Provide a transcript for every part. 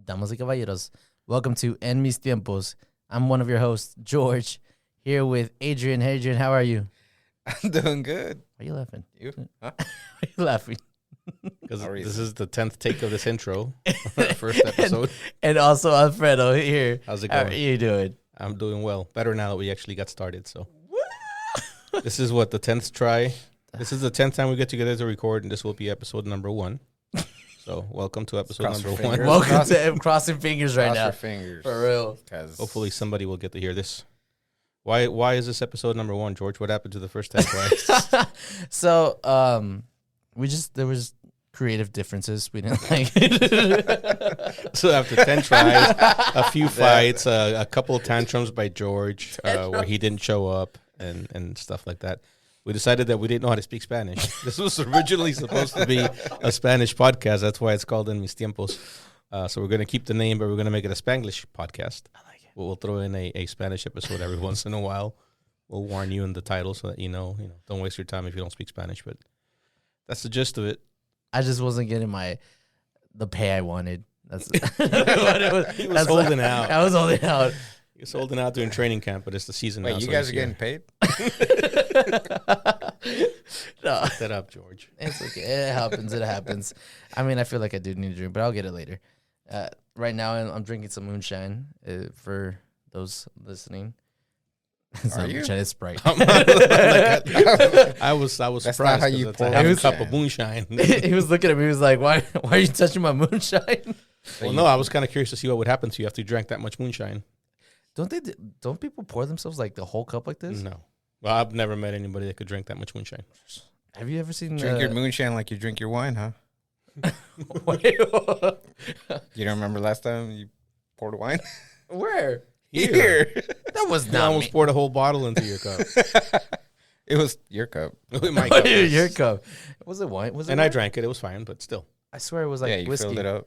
Damas y caballeros, welcome to En Mis Tiempos. I'm one of your hosts, George, here with Adrian. Hey, Adrian, how are you? I'm doing good. Why are you laughing? You? Huh? Why are you laughing? Because this is the 10th take of this intro, first episode. And also Alfredo here. How's it How going? are you doing? I'm doing well. Better now that we actually got started. So this is what, the 10th try? This is the 10th time we get together to record, and this will be episode number 1. So welcome to episode Cross number your 1. fingers. Welcome to I'm crossing fingers right Cross now. your fingers. For real. Hopefully somebody will get to hear this. Why is this episode number 1, George? What happened to the first 10 tries? So, there was creative differences. We didn't like So after 10 tries, a few fights, a couple of tantrums by George where he didn't show up and stuff like that, we decided that we didn't know how to speak Spanish. This was originally supposed to be a Spanish podcast. That's why it's called En Mis Tiempos. So we're going to keep the name, but we're going to make it a Spanglish podcast. I like it. We'll throw in a Spanish episode every once in a while. We'll warn you in the title so that you know, don't waste your time if you don't speak Spanish. But that's the gist of it. I just wasn't getting the pay I wanted. That's what it was. He was holding out. I was holding out. He was holding out during training camp, but it's the season now. Wait, you so guys are he's getting paid? No, Set that up, George. it's okay. It happens. It happens. I mean, I feel like I do need a drink, but I'll get it later. Right now, I'm drinking some moonshine for those listening. It's Are not you? moonshine, it's Sprite. I was That's surprised. not how you because pour it's a half a moonshine. cup of moonshine. He was looking at me. He was like, "Why are you touching my moonshine?" Well, no, I was kind of curious to see what would happen to you after you drank that much moonshine. Don't people pour themselves like the whole cup like this? No. Well, I've never met anybody that could drink that much moonshine. Have you ever seen Drink your moonshine like you drink your wine, huh? Wait, You don't remember last time you poured wine? where? Here. That was You not almost me. poured a whole bottle into your cup. It was your cup. My cup. Your cup. Was it wine? Was it? And I wine? drank it. It was fine, but still. I swear it was like yeah, you whiskey. filled it up.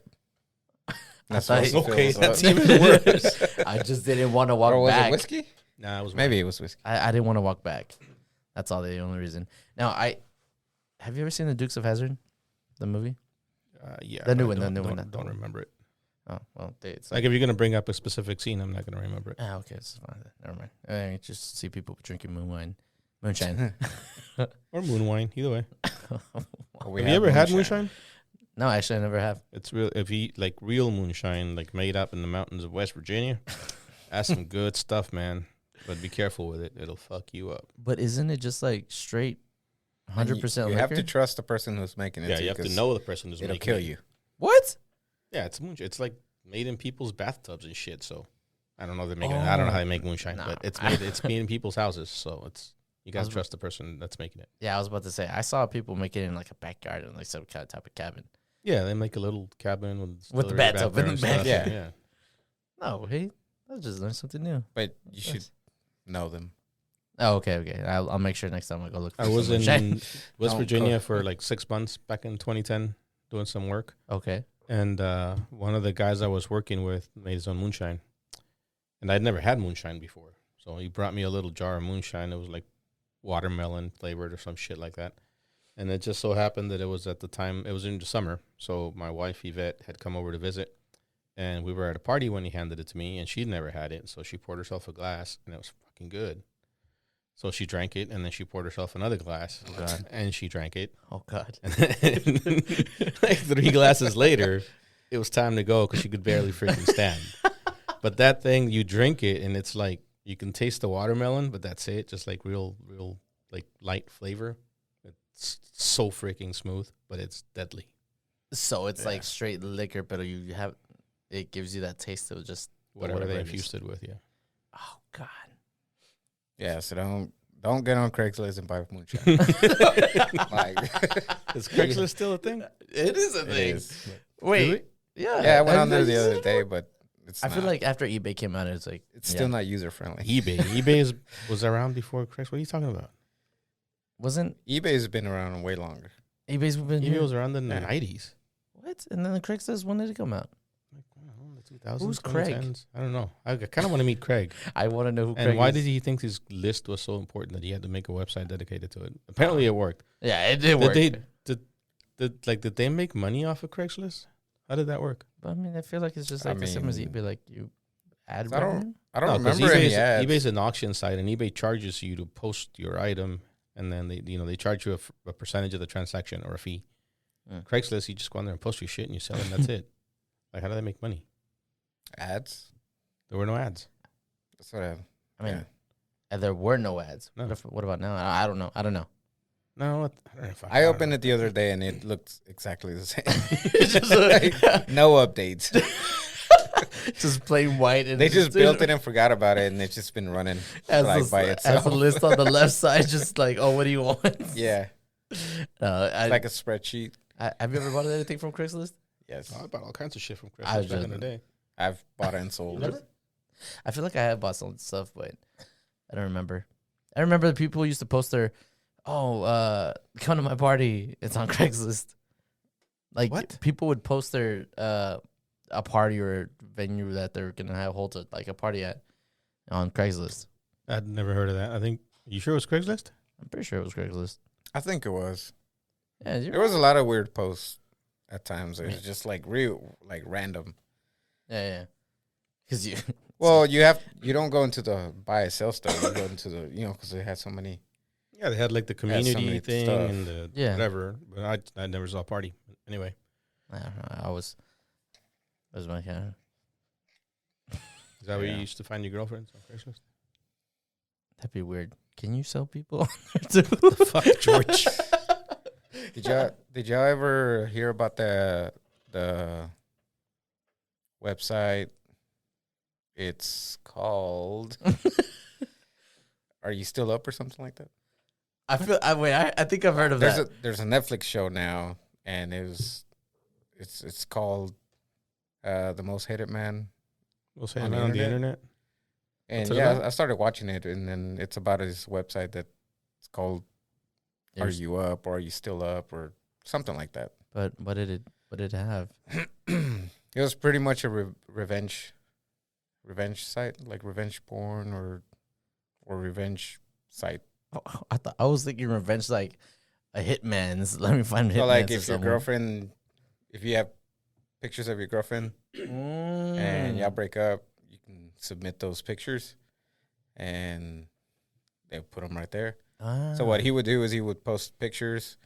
That's thought what you- Okay, fills that's up. even worse. I just didn't want to walk Or was back. it whiskey? Nah, it was Maybe it was whiskey. I didn't want to walk back. That's all the only reason. Now, have you ever seen The Dukes of Hazzard, the movie? Yeah. The new but one, the new one, I not the don't one. remember it. Oh well, it's Like if you're gonna bring up a specific scene, I'm not gonna remember it. okay, it's fine. Never mind. I just see people drinking moonshine. Or moon wine, either way. We Have you ever had moonshine? No, actually, I never have. It's real. If you like real moonshine, like made up in the mountains of West Virginia, that's some good stuff, man. But be careful with it; it'll fuck you up. But isn't it just like straight, 100% You liquor? have to trust the person who's making it. Yeah, too, you have to 'cause know the person who's It'll making kill it. you. What? Yeah, it's moonshine. It's like made in people's bathtubs and shit. So I don't know if they make it. I don't know how they make moonshine, Nah. but it's made. It's made in people's houses. So it's you guys was- trust the person that's making it. Yeah, I was about to say. I saw people make it in like a backyard in like some kind of type of cabin. Yeah, they make a little cabin with With the distillery bathtub back there in and the back. stuff. Yeah. yeah. No, hey, I just learned something new. But you should Yes. know them. Oh, okay. I'll make sure next time I go look for I was some in moonshine. West Don't Virginia go. for like 6 months back in 2010 doing some work. Okay. And one of the guys I was working with made his own moonshine. And I'd never had moonshine before. So he brought me a little jar of moonshine. It was like watermelon flavored or some shit like that. And it just so happened that it was at the time, it was in the summer. So my wife, Yvette, had come over to visit. And we were at a party when he handed it to me. And she'd never had it. So she poured herself a glass. And it was fucking good. So she drank it. And then she poured herself another glass. Oh, God. And she drank it. Oh, God. And then, like 3 glasses later, it was time to go because she could barely freaking stand. But that thing, you drink it, and it's like you can taste the watermelon, but that's it. Just like real, like light flavor. It's so freaking smooth, but it's deadly. So it's Yeah. like straight liquor, but it gives you that taste of just Whatever they it is. infused it with, yeah. Oh, God. Yeah, so don't get on Craigslist and buy moonshine. Like, Is Craigslist still a thing? It is a it thing. is. Wait. Yeah. Yeah, I went Have on there you the guys other seen day, it? but it's I feel not. like after eBay came out, it's like It's still not user friendly. eBay was around before Craigslist. What are you talking about? wasn't eBay's been around way longer. eBay's been eBay here? was around in the Yeah. 90s. What? And then the Craigslist, when did it come out? Like, I don't know, the 2000s, Who's Craig? 2010s. I don't know. I kind of want to meet Craig. I want to know who And Craig why is. did he think his list was so important that he had to make a website dedicated to it? Apparently, it worked. Yeah, it did work. Did they make money off of Craigslist? How did that work? But I mean, I feel like it's just I like the same as mean, eBay. Like you ad I don't- revenue. I don't No, 'cause remember any eBay's, ads. eBay's an auction site, and eBay charges you to post your item, and then they charge you a percentage of the transaction or a fee. Mm. Craigslist, you just go on there and post your shit, and you sell it, and that's it. Like, how do they make money? Ads. There were no ads. That's what I. I mean, Yeah. and there were no ads. No. What about now? I don't know. I don't know. No, I don't know if I opened it the other day and it looked exactly the same. It's just Like, no updates. just plain white. And They just built it and forgot about it, and it's just been running as like by as itself. a list on the left side. Just like, oh, what do you want? Yeah, I, like a spreadsheet. have you ever bought anything from Craigslist? Yes, I bought all kinds of shit from I Craigslist back in the just- day. I've bought and sold. Never? I feel like I have bought some stuff, but I don't remember. I remember the people used to post their, come to my party. It's on Craigslist. Like What? people would post their a party or venue that they're gonna hold like a party at on Craigslist. I'd never heard of that. I think, you sure it was Craigslist? I'm pretty sure it was Craigslist. I think it was. Yeah, There was a lot of weird posts at times. It was Yeah. just like real, like random. yeah. Because you, Well, you don't go into the buy and sell stuff. You go into the, because they had so many. Yeah, they had like the so community many thing stuff. and the Yeah. whatever. But I never saw a party. Anyway, I don't know. I was my kind is that where Yeah. you used to find your girlfriends on Craigslist? That'd be weird. Can you sell people? Fuck, George. Did y'all ever hear about the website? It's called Are You Still Up or something like that? I think I've heard of that. There's a Netflix show now, and it's called The Most Hated Man. We'll say On on, the on the internet? internet. And What's it yeah, about? I started watching it, and then it's about his website that's called Are There's- You Up or Are You Still Up or something like that. But what did it have? It was pretty much a revenge site, like revenge porn or revenge site. Oh, I was thinking revenge, like a hitman's. Let me find hitman's. So like or if your someone. girlfriend, if you have pictures of your girlfriend and y'all break up, you can submit those pictures, and they'll put them right there. So what he would do is he would post pictures,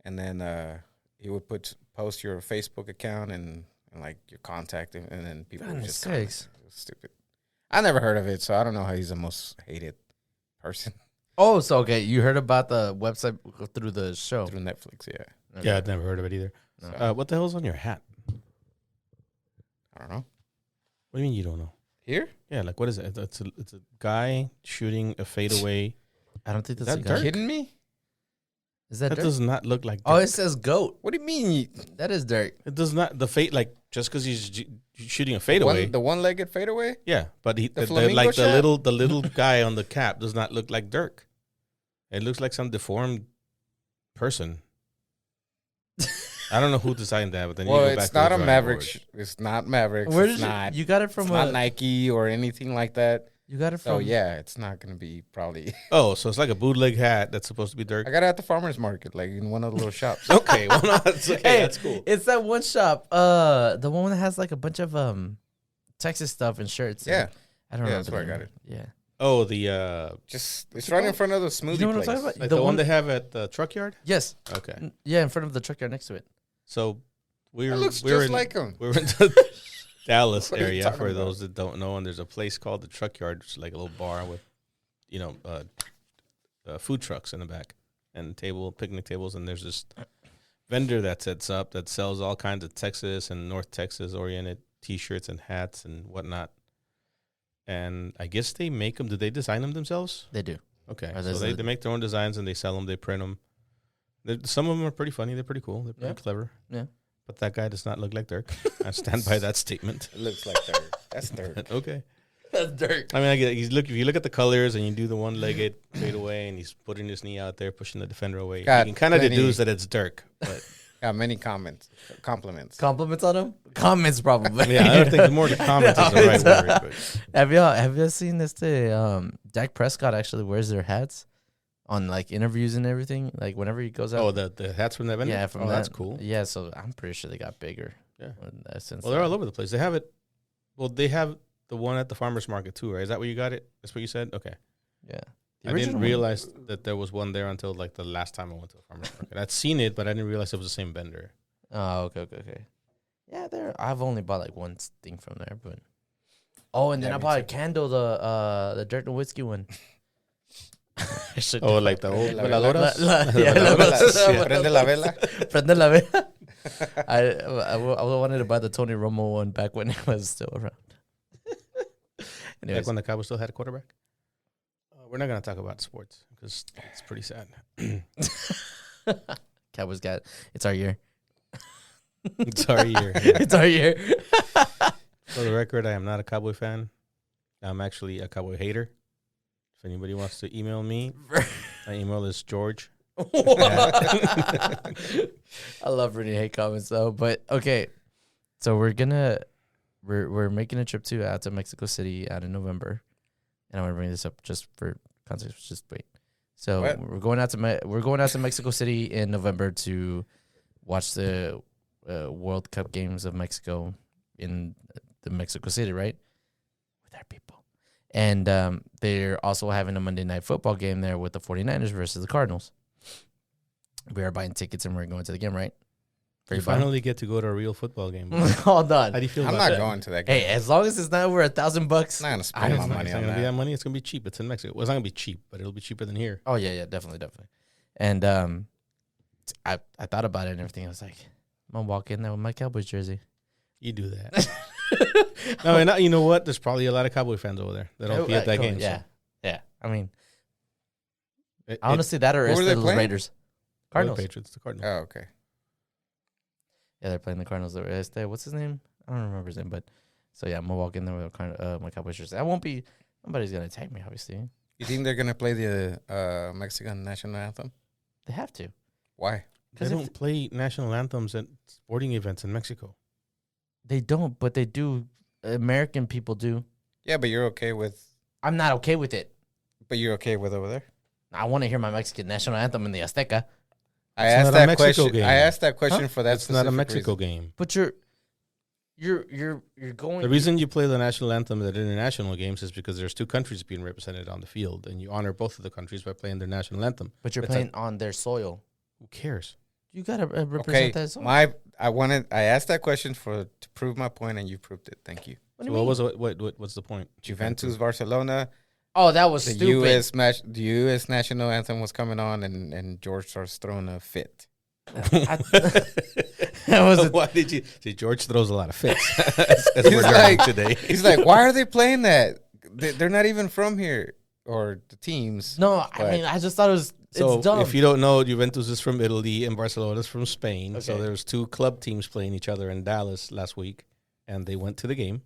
and then he would post your Facebook account and like your contact, and then people would just comment. It was stupid. I never heard of it, so I don't know how he's the most hated person Oh, so okay, you heard about the website through the show? through Netflix. Yeah, Okay. Yeah, I'd never heard of it either. No. What the hell's on your hat? I don't know. What do you mean you don't know? Here, Yeah, like what is it? It's a guy shooting a fadeaway. I don't think Is that's that a you gun. kidding me? Is that That dirt? does not look like. Oh, Dirk. it says goat. What do you mean? That is dirt. It does not. The fade, like just because he's shooting a fadeaway. The one-legged fadeaway. Yeah, but The flamingo like shot? the little guy on the cap does not look like Dirk. It looks like some deformed person. I don't know who designed that, but then Well, you go back it's to the not a drawing Maverick. board. It's not Mavericks. Where It's did not. you got it from? It's not Nike or anything like that. You got it So from? yeah, it's not gonna be probably. Oh, so it's like a bootleg hat that's supposed to be Dirk. I got it at the farmers market, like in one of the little shops. Okay, well, no, that's okay. Hey, That's cool. It's that one shop. The one that has like a bunch of Texas stuff and shirts. Yeah. and I don't Yeah, know. that's where I got it. Yeah. Oh, the Just What's it's it right in called? front of the smoothie You know what I'm place. talking about? like the the one one- they have at the truck yard. Yes. Okay, Yeah, in front of the truck yard next to it. so It looks we're just in like them. we're in the Dallas What are you area talking for about? those that don't know, and there's a place called the Truck Yard, which is like a little bar with, food trucks in the back and picnic tables, and there's this vendor that sets up that sells all kinds of Texas and North Texas oriented T-shirts and hats and whatnot. And I guess they make them. Do they design them themselves? They do. Okay, Or so there's they make their own designs and they sell them. They print them. Some of them are pretty funny. They're pretty cool. They're pretty Yeah. clever. Yeah. But that guy does not look like Dirk. I stand by that statement. It looks like dirt. That's dirt. Okay. That's dirt. I mean, I get if you look at the colors and you do the one-legged fade away, and he's putting his knee out there, pushing the defender away, Got you can kind of plenty. deduce that it's Dirk. But Got many compliments. Compliments on him? Comments probably. yeah, I don't think more the comments is the right word. But Have you seen this today? Dak Prescott actually wears their hats on like interviews and everything. Like whenever he goes out. the hats from that vendor. yeah, from that. that's cool. Yeah, so I'm pretty sure they got bigger. Yeah. Since Well, they're all over the place. They have it. Well, they have the one at the farmer's market too, right? Is that where you got it? That's what you said? Okay. Yeah. I didn't realize that there was one there until like the last time I went to the farmer's market. I'd seen it, but I didn't realize it was the same vendor. Oh, okay. Yeah, I've only bought like one thing from there, but and then I bought a candle, the Dirt and Whiskey one. Like the old veladoras? Prende la vela. Prende la vela. I wanted to buy the Tony Romo one back when it was still around. Back when the Cowboys still had a quarterback? We're not going to talk about sports because it's pretty sad. Cowboys it's our year. It's our year. Yeah. It's our year. For the record, I am not a Cowboy fan. I'm actually a Cowboy hater. If anybody wants to email me, my email is George. I love reading hate comments though. But okay, so we're making a trip out to Mexico City out in November, and I'm gonna bring this up just for context. Just wait. So we're going out to Mexico City in November to watch the World Cup games of Mexico in the Mexico City, right? With our people. And they're also having a Monday Night Football game there with the 49ers versus the Cardinals. We are buying tickets and we're going to the game, right? You finally get to go to a real football game. Hold on. How do you feel I'm about not that? going to that game. Hey, as long as it's not over $1,000, I'm not going to spend my money It's not on going to be that that. money. It's going to be cheap. It's in Mexico. Well, it's not going to be cheap, but it'll be cheaper than here. Oh, yeah, definitely. And I thought about it and everything. I was like, I'm going to walk in there with my Cowboys jersey. You do that. No, and you know what? There's probably a lot of Cowboy fans over there that'll be at that game. Yeah, so. yeah. I mean, It- honestly, that or who it's were they the playing? Raiders. the Cardinals. Patriots, the Cardinals. Oh, okay. Yeah, they're playing the Cardinals. What's his name? I don't remember his name, but so yeah, I'm gonna walk in there with my Cowboys jersey. Nobody's gonna attack me, obviously. You think they're going to play the Mexican national anthem? They have to. Why? They don't play national anthems at sporting events in Mexico. They don't, but they do. American people do. Yeah, but you're okay with... I'm not okay with it. But you're okay with over there? I want to hear my Mexican national anthem in the Azteca. I It's asked not a that Mexico question. game. I asked that question for that It's not a specific Mexico reason. game. But you're going. The reason you play the national anthem at international games is because there's two countries being represented on the field, and you honor both of the countries by playing their national anthem. But you're It's playing on their soil. Who cares? You gotta represent Okay, that soil. I asked that question to prove my point, and you proved it. Thank you. What do So you what mean? what's the point? Juventus, Barcelona. Oh, that was The stupid. the U.S. national anthem was coming on, and George starts throwing a fit. That was Why did you see? George throws a lot of fits. As He's we're learning like- today. He's like, "Why are they playing that? They're not even from here, or the teams." no. I But- mean, I just thought it was. So it's dumb. if you don't know, Juventus is from Italy and Barcelona is from Spain. So Okay. there's two club teams playing each other in Dallas last week, and they went to the game.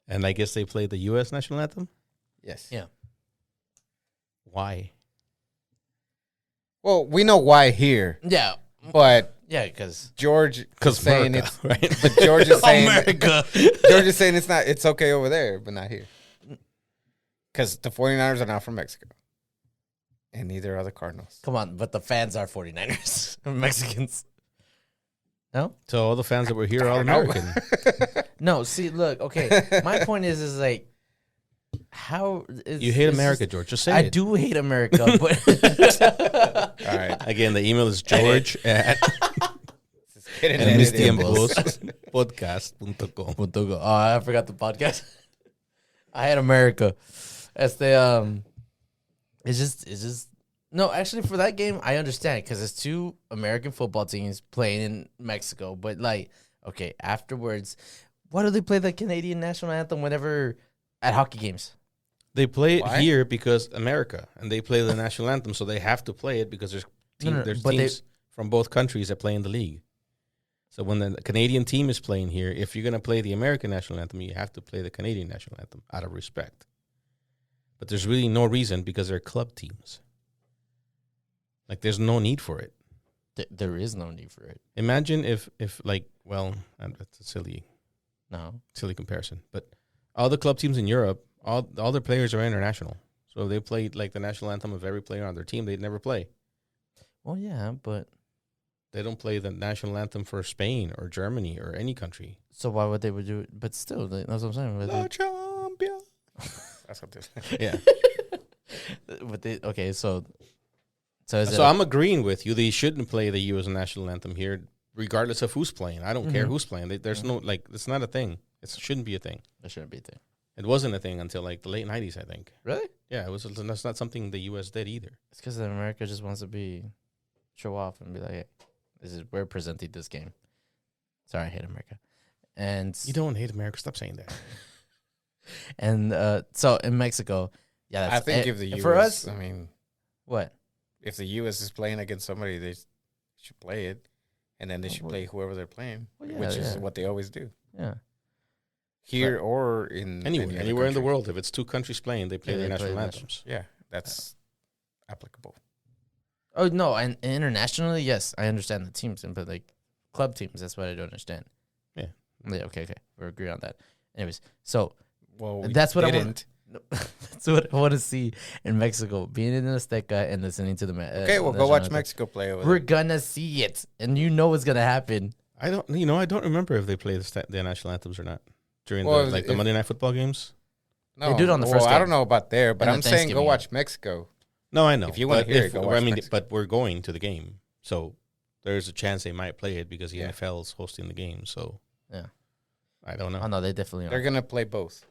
And I guess they played the U.S. national anthem. Yes. Yeah. Why? Well, we know why here, yeah, but because George is saying America, it's. right. But George is saying America. George is saying it's not. It's okay over there, but not here. Because the 49ers are not from Mexico, and neither are the Cardinals. Come on, but the fans are 49ers, Mexicans. No, So all the fans that were here are all American. no. See, look. Okay, my point is like, how is, You hate it's America, just- George. Just say I it. do hate America, but All right, Again, the email is George at get it edited. podcast.com. Oh, I forgot the podcast. I hate America. It's just no. Actually, for that game, I understand because it's two American football teams playing in Mexico. But like, okay, afterwards, why do they play the Canadian national anthem whenever at hockey games? They play it Why? here because America, and they play the national anthem, so they have to play it because there's No, there's but teams from both countries that play in the league. So when the Canadian team is playing here, if you're going to play the American national anthem, you have to play the Canadian national anthem out of respect. But there's really no reason because they're club teams. Like, there's no need for it. There is no need for it. Imagine if like, well, that's a silly comparison, but all the club teams in Europe, all their players are international. So if they played like the national anthem of every player on their team, they'd never play. Well, yeah, but They don't play the national anthem for Spain or Germany or any country. So why would they would do it? But still, that's what I'm saying. La champion. That's what this. Yeah. But they, okay, so is So I'm agreeing with you. They shouldn't play the U.S. national anthem here, regardless of who's playing. I don't care who's playing. There's no, like, it's not a thing. It shouldn't be a thing. That shouldn't be a thing. It wasn't a thing until, like, the late 90s, I think. Really? Yeah, it was. That's not something the U.S. did either. It's because America just wants to show off and be like, hey, we're presenting this game. Sorry, I hate America. And You don't hate America. Stop saying that. and so in Mexico, yeah, I think if the U.S. for us, I mean, what? if the U.S. is playing against somebody, they should play it, and then they should play whoever they're playing, which is what they always do. Yeah. Here or in anywhere in the world, if it's two countries playing, they play their national anthems. Yeah, that's applicable. Oh no, and internationally, yes, I understand the teams, but like club teams, that's what I don't understand. Yeah. Yeah. Okay. We agree on that. Anyways, so That's what I want. That's what I want to see in Mexico, being in the Azteca and listening to the. Okay, we'll go watch Mexico play over there. We're gonna see it, and you know what's gonna happen. I don't remember if they play the national anthems or not during the Monday Night Football games. No, they do it on the first game. I don't know about there, but And I'm saying go watch Mexico. No, I know. If you want to hear it, go watch Mexico. But we're going to the game, so there's a chance they might play it because the NFL is hosting the game. So yeah, I don't know. Oh no, they definitely are. They're gonna play both.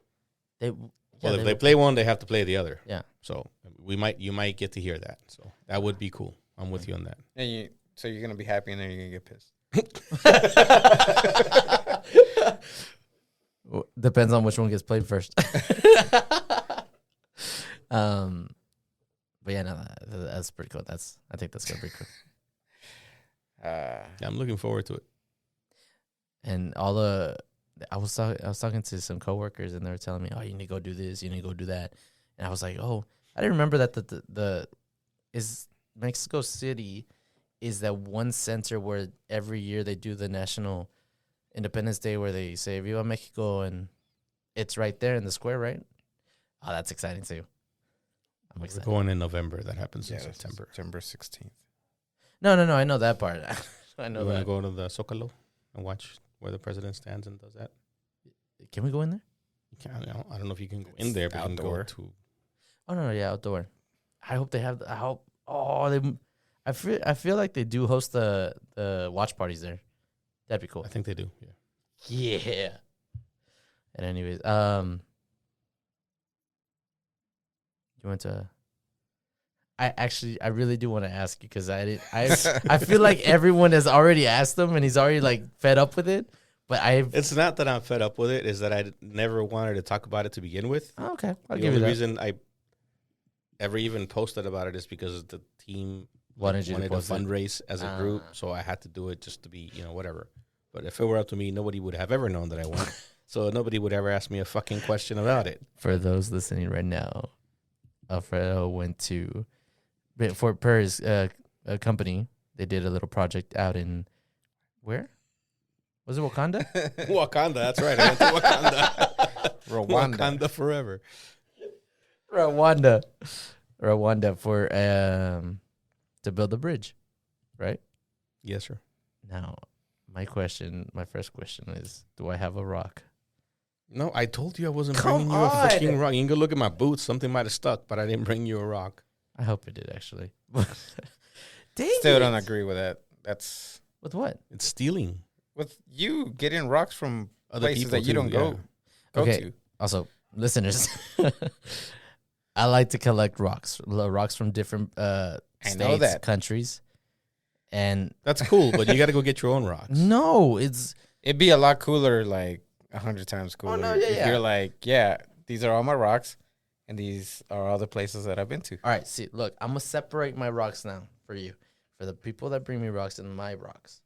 If they play one, they have to play the other. Yeah. So you might get to hear that. So that would be cool. I'm with you on that. And so you're gonna be happy, and then you're gonna get pissed. Depends on which one gets played first. But yeah, no, that's pretty cool. I think that's gonna be cool. Yeah, I'm looking forward to it. And I was talking to some coworkers, and they were telling me, "Oh, you need to go do this, you need to go do that," and I was like, "Oh, I didn't remember that the is Mexico City is that one center where every year they do the National Independence Day where they say Viva Mexico, and it's right there in the square, right? Oh, that's exciting too. I'm excited. We're going in November. That happens in September. September 16th. No, I know that part. I know You that. want to go to the Zócalo and watch where the president stands and does that? Can we go in there? You can. I don't know if you can go in there, but outdoor. You can go to. Oh no, yeah, outdoor. I hope they have. I feel like they do host the watch parties there. That'd be cool. I think they do. Yeah. Yeah. And anyways, you went to. I really do want to ask you because I feel like everyone has already asked him and he's already like fed up with it. But it's not that I'm fed up with it. Is that I never wanted to talk about it to begin with. Oh, okay, I'll give you you that. The reason I ever even posted about it is because the team wanted to fundraise as a group, so I had to do it just to be, whatever. But if it were up to me, nobody would have ever known that I won. So nobody would ever ask me a fucking question about it. For those listening right now, Alfredo went to per his company. They did a little project out in where? Was it Wakanda? Wakanda, that's right. I went to Wakanda. Wakanda forever. Rwanda for to build a bridge, right? Yes, sir. Now, my first question is, do I have a rock? No, I told you I wasn't bringing you a freaking rock. You can go look at my boots. Something might have stuck, but I didn't bring you a rock. I hope it did, actually. Still don't agree with that. That's with what? It's stealing. With you getting rocks from other places people that you don't go to. Also, listeners, I like to collect rocks from different states, countries, and that's cool. But you got to go get your own rocks. No, it'd be a lot cooler, like 100 times cooler. Oh, no, if you're like, these are all my rocks, and these are all the places that I've been to. All right, see, look, I'm gonna separate my rocks now for you, for the people that bring me rocks and my rocks.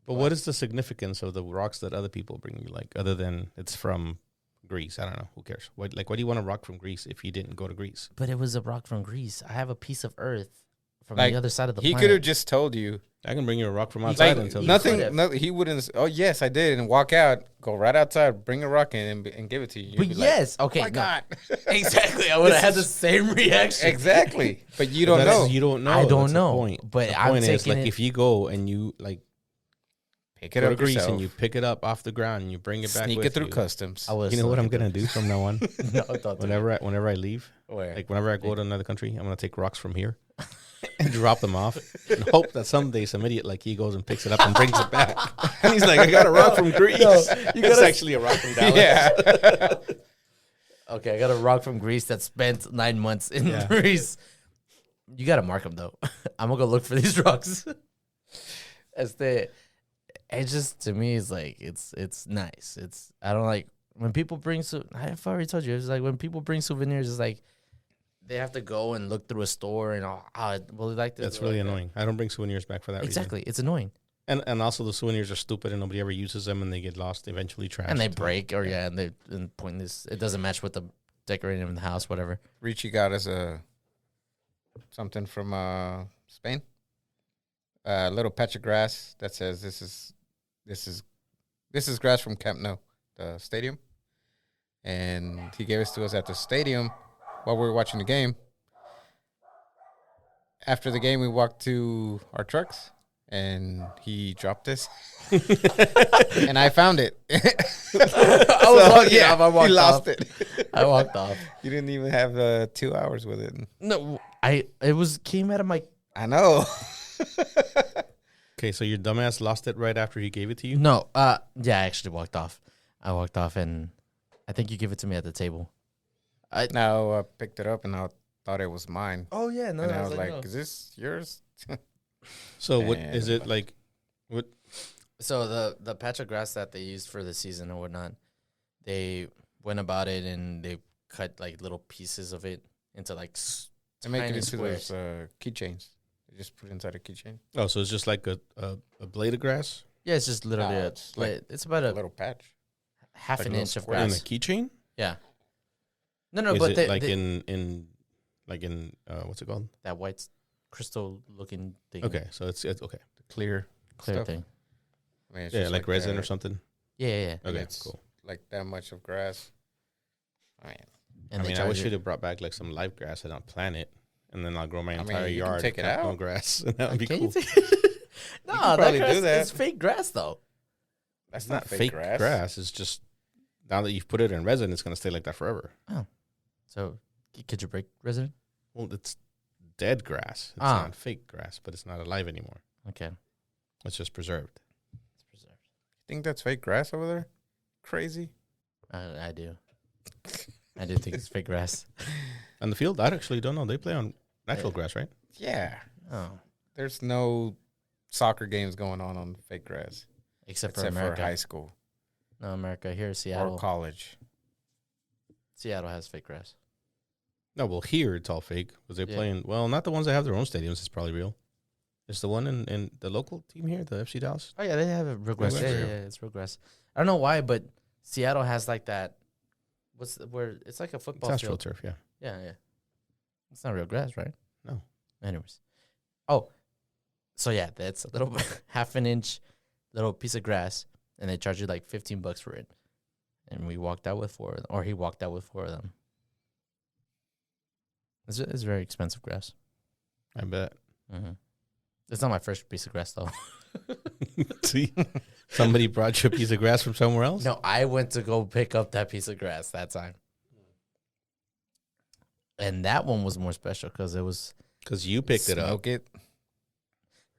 But what is the significance of the rocks that other people bring you, like, other than it's from Greece? I don't know. Who cares? Why do you want a rock from Greece if you didn't go to Greece? But it was a rock from Greece. I have a piece of earth from Like, the other side of the he planet. could have just told you. I can bring you a rock from outside Like, until nothing. No, he wouldn't. Oh, yes, I did. And walk out, go right outside, bring a rock in, and give it to you. You'd But be yes, okay, like, oh my no. God. Exactly. I would have had the same reaction. Exactly. But you don't know. You don't know. I don't That's the know. point. But the I'm point is, taking like, it. if you go and you like Pick it go to up Greece yourself. and you pick it up off the ground and you bring it back Sneak with it through you. customs. I was You know what I'm looking gonna do from now on? No, don't do it. Whenever I leave, Where? like whenever I go to another country, I'm gonna take rocks from here and drop them off and hope that someday some idiot like he goes and picks it up and brings it back. And he's like, I got a rock from Greece. No, It's actually a rock from Dallas. Yeah. Okay, I got a rock from Greece that spent 9 months in Yeah. Greece. You gotta mark them though. I'm gonna go look for these rocks. It just to me is like it's nice. I don't like when people bring. I've already told you. It's like when people bring souvenirs. It's like they have to go and look through a store and well, like this. That's really annoying. I don't bring souvenirs back for that reason. Exactly, it's annoying. And also the souvenirs are stupid and nobody ever uses them and they get lost, eventually trashed. And they break or and they're pointless. It doesn't match with the decorating in the house, whatever. Richie got us something from Spain. A little patch of grass that says this is grass from Camp Nou, the stadium. And he gave it to us at the stadium while we were watching the game. After the game, we walked to our trucks, and he dropped this. And I found it. I was walking off. I walked he lost off. it. I walked off. You didn't even have 2 hours with it. No, it came out of my. I know. Okay, so your dumbass lost it right after he gave it to you? No, yeah, I actually walked off. I walked off, and I think you gave it to me at the table. I picked it up, and I thought it was mine. Oh yeah, no, And I was no. like, is this yours? So what Man, is it like? What? So the patch of grass that they used for the season or whatnot, they went about it and they cut like little pieces of it into like They make it tiny into squares. those keychains. They just put it inside a keychain. Oh, so it's just like a blade of grass Yeah, it's just literally No, it's it's it's about A a little patch. half like an a little inch of square. in a grass. keychain? Yeah. No, Is but it they, like they, in what's it called? that white crystal looking thing. Okay, so it's okay. Clear Clear stuff. thing. I mean, it's Yeah, just like resin that, or something. Yeah, yeah, yeah. Okay, it's cool. like that much of grass. I mean, And I they mean, I charge wish you- you'd have brought back like some live grass and I'll plant it, and then I'll grow my I mean, entire you can yard. take it with no out. grass, and that would be Can cool. you take No, could that probably grass do that. is fake grass though. that's It's not fake grass. It's just now that you've put it in resin, it's gonna stay like that forever. So could you break resident? Well, it's dead grass. It's Ah. not fake grass, but it's not alive anymore. Okay. It's just preserved. It's preserved. Think that's fake grass over there? Crazy. I do. I do think it's fake grass. On the field, I actually don't know. They play on natural grass, right? Yeah. Oh. There's no soccer games going on fake grass Except for except for America. high school No, America. Here, or Seattle. college. Seattle has fake grass. No, well, here it's all fake because they're Yeah. playing. Well, not the ones that have their own stadiums. It's probably real. It's the one in the local team here, the FC Dallas. Oh yeah, they have a real grass. grass, Yeah, yeah, yeah. yeah, it's real grass. I don't know why, but Seattle has like that. Where it's like a It's football field. AstroTurf, yeah. Yeah, yeah. It's not real grass, right? No. Anyways. Oh. So yeah, that's a little half an inch little piece of grass, and they charge you like $15 for it. And we walked out with 4 of them, or he walked out with 4 of them. It's very expensive grass. I bet. Mm-hmm. It's not my first piece of grass though. See, somebody brought you a piece of grass from somewhere else. No, I went to go pick up that piece of grass that time. And that one was more special because it was because you picked it up. Smoke it.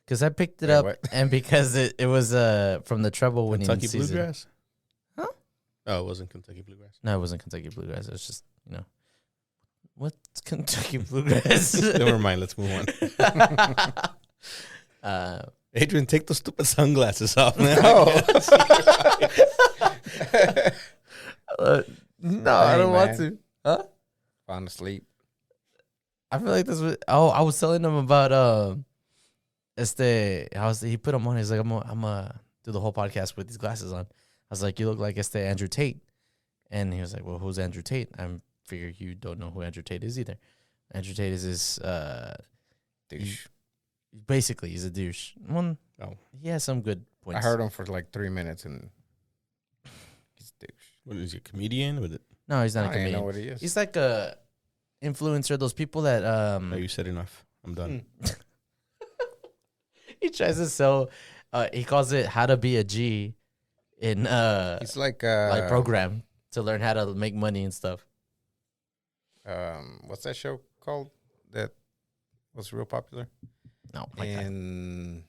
because I picked it Wait, up what? and because it was from the treble winning Kentucky season. bluegrass. Huh? Oh, it wasn't Kentucky bluegrass. No, it wasn't Kentucky bluegrass. It was just what's Kentucky bluegrass? Never mind. Let's move on. Adrian, take those stupid sunglasses off now. No, I don't want man. to. Huh? Falling asleep. I feel like this was. Oh, I was telling him about he put them on. He's like, I'm gonna do the whole podcast with these glasses on. I was like, you look like Andrew Tate, and he was like, well, who's Andrew Tate? I figure you don't know who Andrew Tate is either. Andrew Tate is this Douche. Basically, he's a douche. Well, Oh. he has some good points. I heard him for like 3 minutes and he's a douche. What is he, a comedian? With it? No, he's not a I don't even comedian. know what he is. He's like a influencer. Those people that No, you said enough. I'm done. he tries to sell. He calls it "How to Be a G" in He's like program to learn how to make money and stuff. What's that show called that was real popular? No, my God. In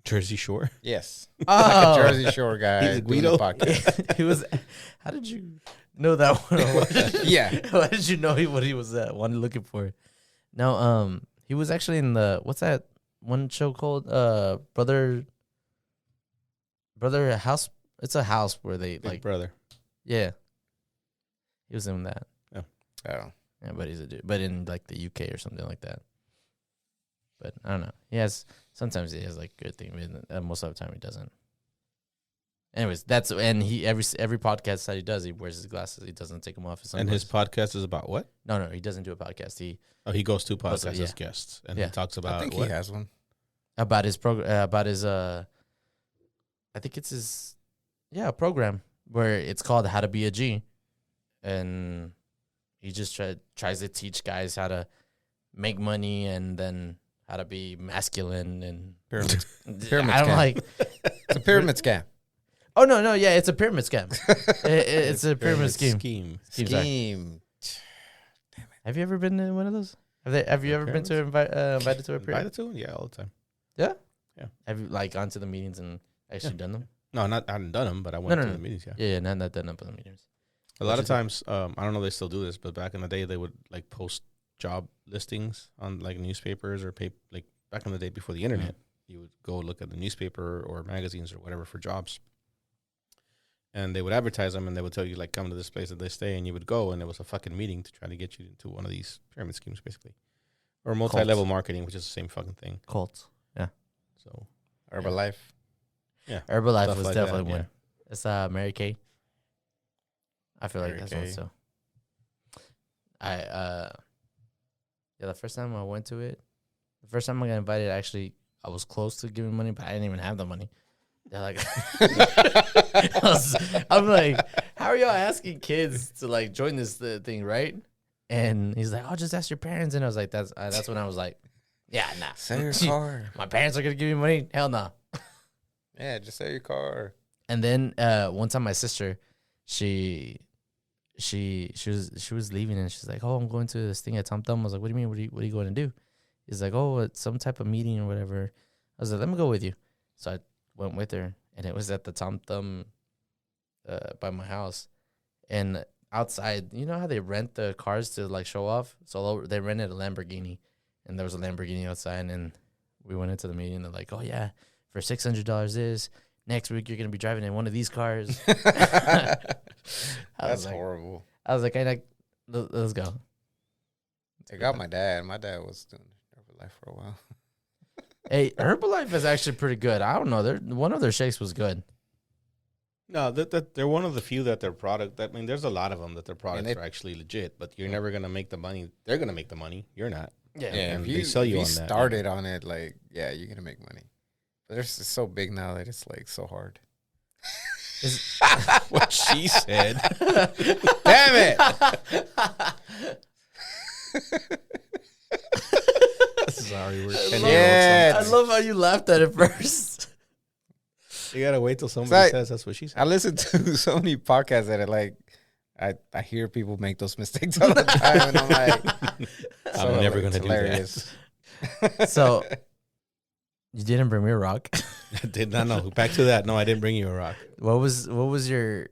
Jersey Shore. yes, Oh, like a Jersey Shore guy. He's a doing the Guido? podcast. he was. How did you know that one? Yeah. Why did you know what he was looking for? No, he was actually in the what's that one show called? Brother House. It's a house where they Big like. brother. Yeah, he was in that. Oh, Yeah, but he's a dude. But in like the UK or something like that. But I don't know. Sometimes he has like good things, but most of the time he doesn't. Anyways, he every podcast that he does, he wears his glasses. He doesn't take them off. And his podcast is about what? No, he doesn't do a podcast. He Goes to podcasts yeah. as guests, and Yeah. he talks I about think what? he has one. about his program I think it's his program where it's called How to Be a G, and he just tries to teach guys how to make money and then how to be masculine and Pyramid. I don't scam. like. It's a pyramid scam. Oh no, yeah, it's a pyramid scam. It's a pyramid scheme. Sorry. Scheme. Have you ever been to one of those? Have you ever been to invited to a pyramid? Invited to one? Yeah, all the time. Yeah. Yeah. Have you like gone to the meetings and actually done them? No, I hadn't done them, but I went No, to no. the meetings. Yeah. Yeah, not done up in the meetings. A lot of times, I don't know if they still do this, but back in the day, they would like post job listings on like newspapers or like back in the day before the internet. You would go look at the newspaper or magazines or whatever for jobs, and they would advertise them, and they would tell you like come to this place that they stay, and you would go, and it was a fucking meeting to try to get you into one of these pyramid schemes, basically, or multi-level marketing, which is the same fucking thing. Cults. Yeah. So Herbalife. yeah, Herbalife Stuff was like definitely that, one. It's Mary Kay. I feel like Mary that's one. Kay. So the first time I went to it, the first time I got invited, actually, I was close to giving money, but I didn't even have the money. They're like, I'm like, how are y'all asking kids to like join this thing, right? And he's like, oh, just ask your parents. And I was like, that's when I was like, yeah, nah. Sell your car. My parents are gonna give me money? Hell no. Yeah, just sell your car. And then one time my sister, she was leaving and she's like, oh, I'm going to this thing at Tom Thumb. I was like, what do you mean? What are you going to do? He's like, oh, it's some type of meeting or whatever. I was like, let me go with you. So I went with her, and it was at the Tom Thumb by my house. And outside, you know how they rent the cars to like show off? So they rented a Lamborghini, and there was a Lamborghini outside, and we went into the meeting. They're like, oh yeah, for $600 this. Next week, you're going to be driving in one of these cars. That's horrible. I was like, let's go. I got my dad. My dad was doing Herbalife for a while. Hey, Herbalife is actually pretty good. I don't know. One of their shakes was good. no, they're one of the few that their product. I mean, there's a lot of them that their products are actually legit, but you're never gonna make the money. They're gonna make the money. You're not. Yeah, and if they sell you if on that. started on it, like, yeah, you're going to make money. But they're so big now that it's like so hard. What she said. Damn it! Sorry, we're I 10 love- year I olds. love how you laughed at it first. You gotta wait till somebody like- says that's what she said. I listen to so many podcasts that are like, I hear people make those mistakes all the time, and I'm like, I'm never gonna do hilarious. So, you didn't bring me a rock. I did not know. Back to that. No, I didn't bring you a rock. What was your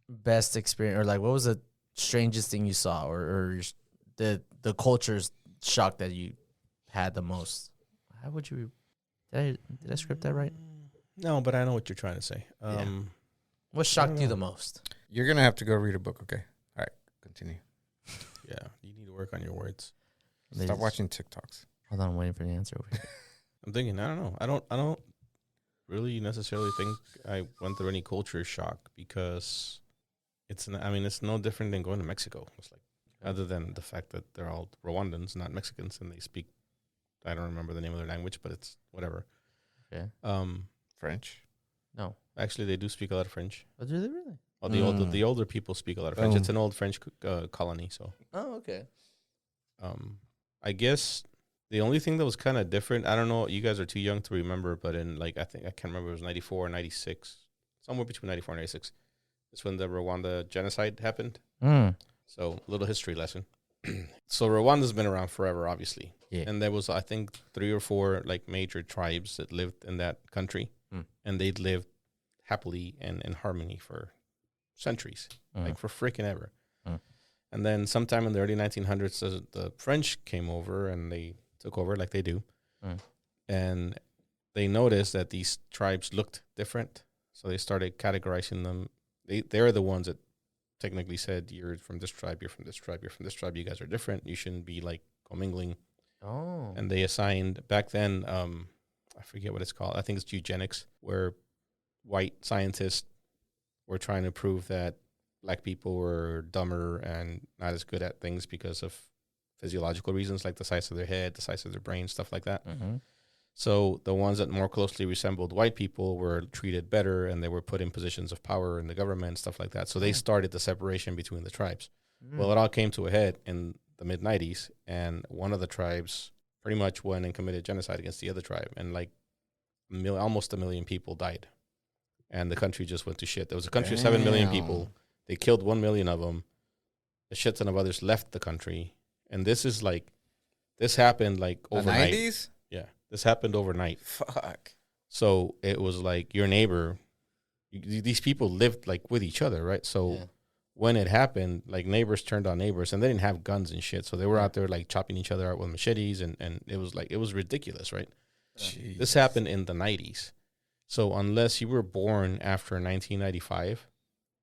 best experience, or like what was the strangest thing you saw, or the culture's shock that you had the most? How would you? Did I script that right? No, but I know what you're trying to say. What shocked you the most? You're going to have to go read a book, okay? All right, continue. Yeah, you need to work on your words. Stop watching TikToks. Hold on, I'm waiting for the answer over here. I'm thinking. I don't know. I don't really necessarily think I went through any culture shock because it's no different than going to Mexico. It's like, other than the fact that they're all Rwandans, not Mexicans, and they speak I don't remember the name of their language, but it's whatever. Yeah. French. No. Actually, they do speak a lot of French. Oh, do they really? Well, the older people speak a lot of French. It's an old French colony, so. Oh, okay. I guess the only thing that was kind of different, I don't know, you guys are too young to remember, but in like, I can't remember, it was 94 or 96, somewhere between 94 and 96. It's when the Rwanda genocide happened. So, little history lesson. So, Rwanda's been around forever, obviously. Yeah. And there was, I think, 3 or 4 like major tribes that lived in that country. And they'd lived happily and in harmony for centuries, like for freaking ever. And then sometime in the early 1900s, the French came over and they took over like they do. And they noticed that these tribes looked different. So they started categorizing them. They're the ones that technically said, you're from this tribe, you're from this tribe, you're from this tribe. You guys are different. You shouldn't be like commingling. Oh. And they assigned, back then, I forget what it's called. I think it's eugenics, where white scientists were trying to prove that black people were dumber and not as good at things because of physiological reasons, like the size of their head, the size of their brain, stuff like that. So the ones that more closely resembled white people were treated better, and they were put in positions of power in the government, stuff like that. So they started the separation between the tribes. Well, it all came to a head in the mid-90s, and one of the tribes pretty much went and committed genocide against the other tribe, and like almost 1 million people died. And the country just went to shit. There was a country of 7 million people. They killed 1 million of them. A shit ton of others left the country. And this happened like overnight. The 90s? Yeah. This happened overnight. Fuck. So it was like your neighbor, these people lived like with each other, right? So when it happened, like neighbors turned on neighbors, and they didn't have guns and shit. So they were out there like chopping each other out with machetes, and it was ridiculous, right? Jeez. This happened in the 90s. So unless you were born after 1995,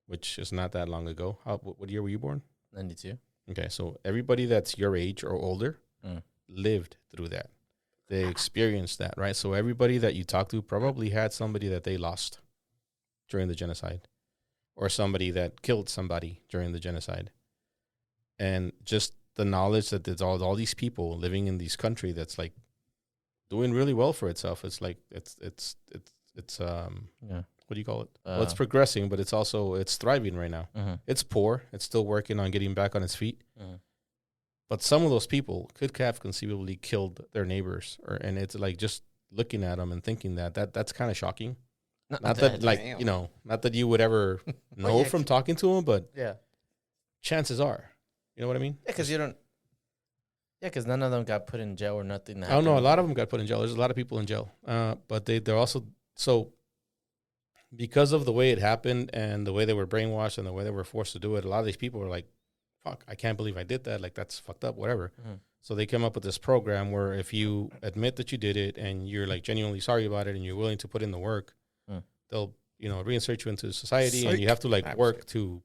which is not that long ago, what year were you born? 92. Okay, so everybody that's your age or older lived through that. They experienced that, right? So everybody that you talk to probably had somebody that they lost during the genocide, or somebody that killed somebody during the genocide. And just the knowledge that there's all these people living in this country that's like doing really well for itself. It's like it's what do you call it? Well, it's progressing, but it's thriving right now. It's poor. It's still working on getting back on its feet. But some of those people could have conceivably killed their neighbors, and it's like just looking at them and thinking that's kind of shocking. Not that like, you know, not that you would ever know from talking to them, but chances are, you know what I mean? Yeah, because you don't. Yeah, because none of them got put in jail or nothing. I don't know. A lot of them got put in jail. There's a lot of people in jail, but they're also so. Because of the way it happened and the way they were brainwashed and the way they were forced to do it, a lot of these people were like, fuck, I can't believe I did that. Like, that's fucked up, whatever. So they came up with this program where if you admit that you did it and you're like genuinely sorry about it and you're willing to put in the work, they'll, you know, reinsert you into society. And you have to like work to,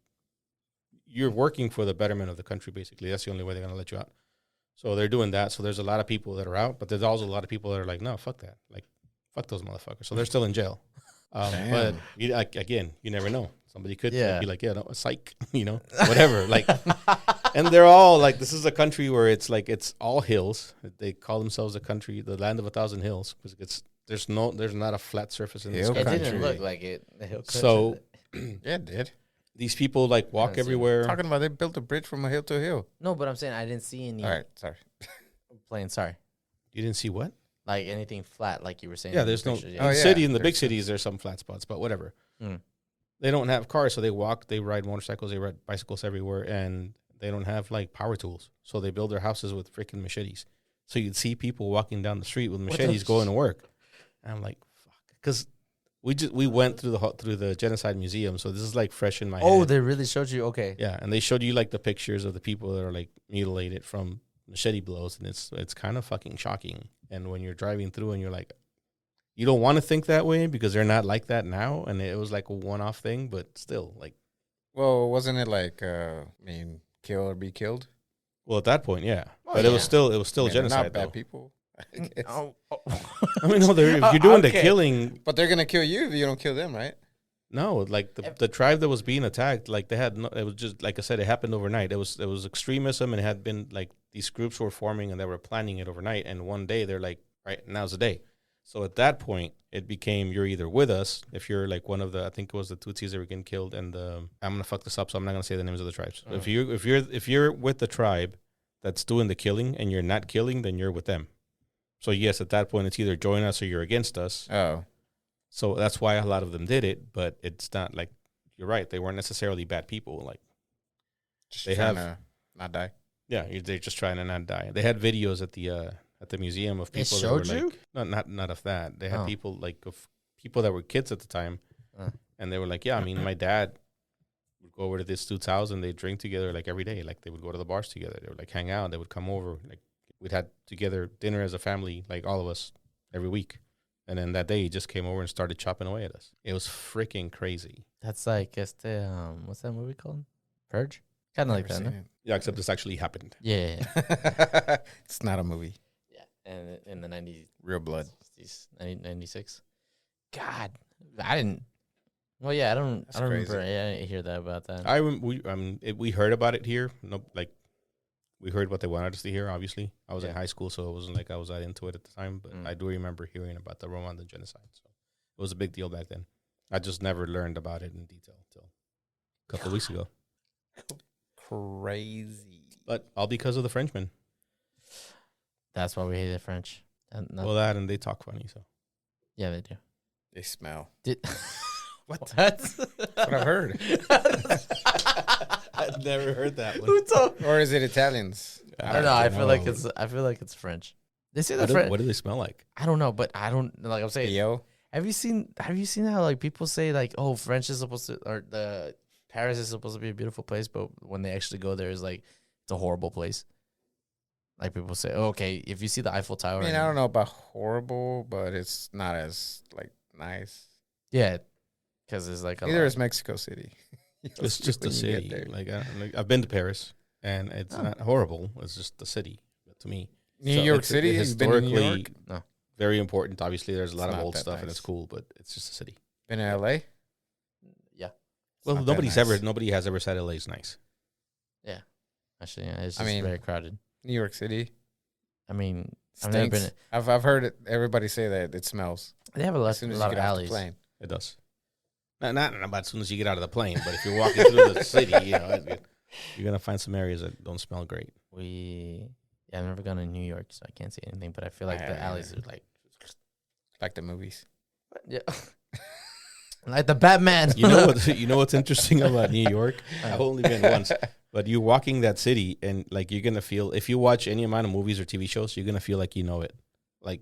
you're working for the betterment of the country, basically. That's the only way they're going to let you out. So they're doing that. So there's a lot of people that are out, but there's also a lot of people that are like, no, fuck that. Like, fuck those motherfuckers. So they're still in jail. But again, you never know. Somebody could be like, yeah, no, psych, you know, whatever. Like, and they're all like, this is a country where it's like, it's all hills. They call themselves a country, the land of 1,000 hills, because there's not a flat surface in this country. It didn't look like it. So yeah, it did. These people like walk everywhere. Talking about they built a bridge from a hill to a hill. No, but I'm saying I didn't see any. All right, sorry. Plane, sorry. You didn't see what? Like anything flat, like you were saying. Yeah, there's no in the big cities. There's some flat spots, but whatever. They don't have cars, so they walk. They ride motorcycles. They ride bicycles everywhere, and they don't have like power tools. So they build their houses with freaking machetes. So you'd see people walking down the street with machetes going to work. And I'm like, fuck, because we went through the genocide museum, so this is like fresh in my head. Oh, they really showed you? Okay. Yeah, and they showed you like the pictures of the people that are like mutilated from machete blows, and it's kind of fucking shocking. And when you're driving through and you're like, you don't want to think that way because they're not like that now, and it was like a one-off thing, but still, like. Well, wasn't it like, kill or be killed? Well, at that point, yeah, but it was still genocide. Not bad people. I guess. I mean, no, if you're doing the killing, but they're gonna kill you if you don't kill them, right? No, like the tribe that was being attacked, like they had it was just like I said, it happened overnight. It was extremism, and it had been like these groups were forming and they were planning it overnight. And one day they're like, right, now's the day. So at that point, it became you're either with us if you're like one of the, I think it was the Tutsis that were getting killed, and I'm gonna fuck this up, so I'm not gonna say the names of the tribes. Oh. If you're with the tribe that's doing the killing and you're not killing, then you're with them. So yes, at that point, it's either join us or you're against us. Oh, So that's why a lot of them did it, but it's not like, you're right, they weren't necessarily bad people. Like just they trying have, to not die. yeah, they're just trying to not die. They had videos at the museum of They people showed that were you? like, not of that. They had Oh. people like of people that were kids at the time, Uh. and they were like, yeah, I mean, my dad would go over to this dude's house and they'd drink together like every day. Like they would go to the bars together. They would like hang out. They would come over. Like we'd had together dinner as a family, like all of us every week. And then that day he just came over and started chopping away at us. It was freaking crazy. That's like what's that movie called? Purge? Kind of like Never that, no? seen Yeah, except this actually happened. Yeah. it. It's not a movie. Yeah. And in the 90s, Real blood. 96. God, I didn't. Well, yeah, I don't remember. crazy. Yeah, I didn't hear that about that. We heard about it here. No, like we heard what they wanted us to hear. Obviously, I was in Yeah. high school, so it wasn't like I was that into it at the time. But Mm. I do remember hearing about the Rwandan genocide. So it was a big deal back then. I just never learned about it in detail until a couple of weeks ago. Crazy. But all because of the Frenchmen. That's why we hated French. And Well, that and they talk funny. So yeah, they do. They smell. Did What? That's That's what I've heard. I've never heard that one. Who told? Or is it Italians? I don't know. I feel like it's French. They say the French. What do they smell like? I don't know, but I don't like. I'm saying. Yo. Have you seen how like people say like, oh, French is supposed to, or the Paris is supposed to be a beautiful place, but when they actually go there, it's like it's a horrible place. Like people say, oh, okay, if you see the Eiffel Tower, I mean, I don't know about horrible, but it's not as like nice. yeah, because it's like Neither is Mexico City. It's just a When you get city. there. Like I've been to Paris, and it's Oh. not horrible. It's just the city to me. New So York it's City. You've been to New York. No. Very important. Obviously, there's a lot It's of not old that stuff, and nice. it's cool, but it's just a city. Been to LA. Yeah, Well, not that nobody has ever said LA's nice. actually, yeah, it's I just mean, very crowded. New York City. I mean, I've never Stinks. been. I've heard it. Everybody say that it smells They have a as lot, soon a as lot you of get off the alleys. plane. It does. Not about as soon as you get out of the plane, but if you're walking through the city, you're gonna find some areas that don't smell great. I've never gone to New York, so I can't say anything. But I feel like the alleys are like, Like the movies. yeah, like the Batman. You know what's interesting about New York? I've only been once, but you're walking that city, and like you're gonna feel, if you watch any amount of movies or TV shows, you're gonna feel like you know it. Like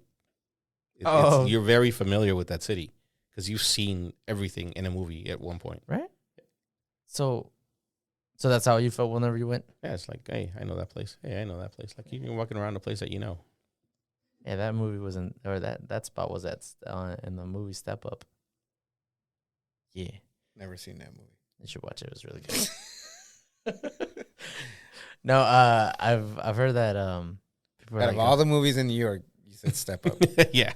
you're very familiar with that city because you've seen everything in a movie at one point. Right? So that's how you felt whenever you went? Yeah, it's like, hey, I know that place. Hey, I know that place. Like you're walking around a place that you know. Yeah, that movie wasn't, or that spot was at in the movie Step Up. Yeah, Never seen that movie. you should watch it. It was really good. No, I've heard that people are Out like, of all the movies in New York, you said Step Up. Yeah.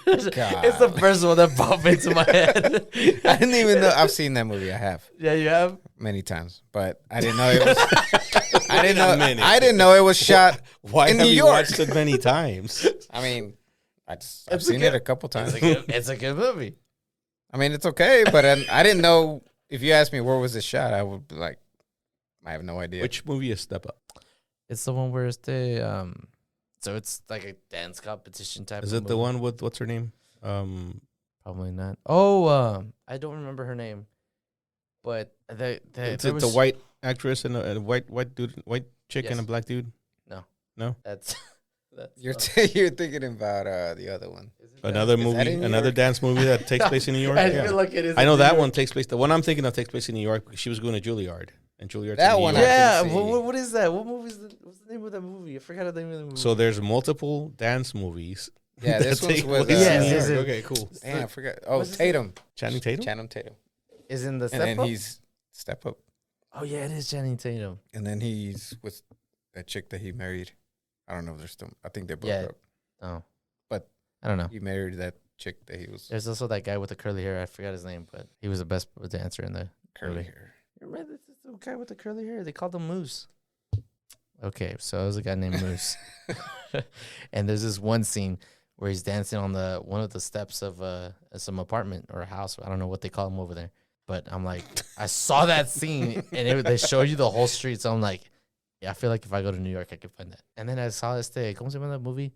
it's the first one that popped into my head. I didn't even know. I've seen that movie. I have Yeah, you have. many times, but I didn't know it was. I didn't know. Many. I didn't know it was shot. Why In have New you York. watched it many times? I mean, I've It's seen a it good- a couple times. It's a good movie. I mean, it's okay, but I didn't know. If you asked me where was it shot, I would be like, I have no idea. Which movie is Step Up? It's the one where it's the so it's like a dance competition type. Is of it the movie. one with, what's her name? Probably not. Oh, I don't remember her name, but It's the white actress and a white chick and a Yes. black dude. That's You're you're thinking about the other one. Another Is that movie, in New another York? dance movie that takes place in New York. I Yeah. feel like it is. I know in that New one York. takes place. The one I'm thinking of takes place in New York. She was going to Juilliard, and Juilliard's That in New one York. I Yeah, can see. what is that? What movie is what's the name of that movie? I forgot the name of the movie. So there's multiple dance movies. Yeah, that this one's take with. place in Yes, New yes, York. yes. Okay, cool. Damn, I forgot. Oh, What's his Tatum. Channing Tatum. Channing Tatum. is in the And Step then Up? he's Step Up. Oh yeah, it is Channing Tatum. And then he's with that chick that he married. I don't know if they're still. I think they broke Yeah. up. Oh, But I don't know. he married that chick that he was There's also that guy with the curly hair. I forgot his name, but he was the best dancer in the curly movie. hair. Remember the guy with the curly hair? They called him Moose. Okay, so there's a guy named Moose, and there's this one scene where he's dancing on one of the steps of some apartment or a house. I don't know what they call them over there, but I'm like, I saw that scene, and they show you the whole street. So I'm like, yeah, I feel like if I go to New York, I could find that. And then I saw ¿cómo se llama that movie?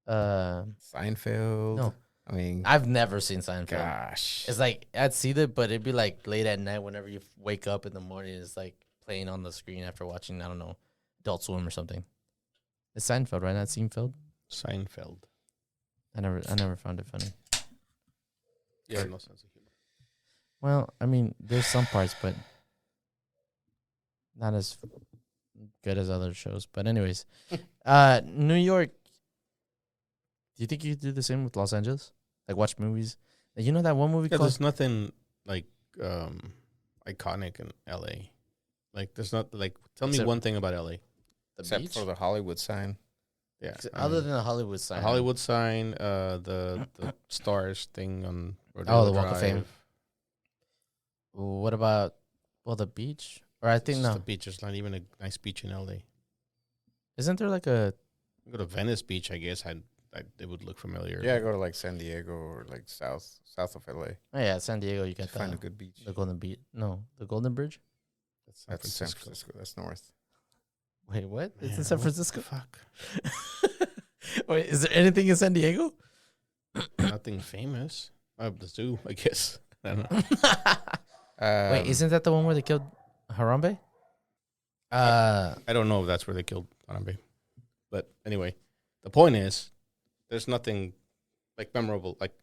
Seinfeld. No. I mean, I've never seen Seinfeld. gosh. It's like I'd see it, but it'd be like late at night whenever you wake up in the morning. It's like playing on the screen after watching, I don't know, Adult Swim or something. It's Seinfeld, right? Not Seinfeld. Seinfeld. I never found it funny. Yeah, no sense of humor. Well, I mean, there's some parts, but not as good as other shows. But anyways, New York. Do you think you could do the same with Los Angeles? Like watch movies? Like, you know that one movie Yeah, called? there's nothing like iconic in LA. Like there's not like tell me Except- one thing about LA. The Except beach? for the Hollywood sign. Yeah. Other than the Hollywood sign. the Hollywood sign, the stars thing on The Walk of Fame. What about the beach? Or I think It's just no. the beach. There's not even a nice beach in LA. Isn't there like a Go to Venice Beach, I guess. It would look familiar. Yeah, go to like San Diego or like south of LA. Oh yeah, San Diego you got Find a the good beach. Golden Beach. No, the Golden Bridge? That's That's San Francisco. That's north. Wait, what? It's Man, in San what Francisco? the fuck. Wait, is there anything in San Diego? Nothing famous. The zoo, I guess. I don't know. Wait, isn't that the one where they killed Harambe? I don't know if that's where they killed Harambe. But anyway, the point is, there's nothing like memorable. Like,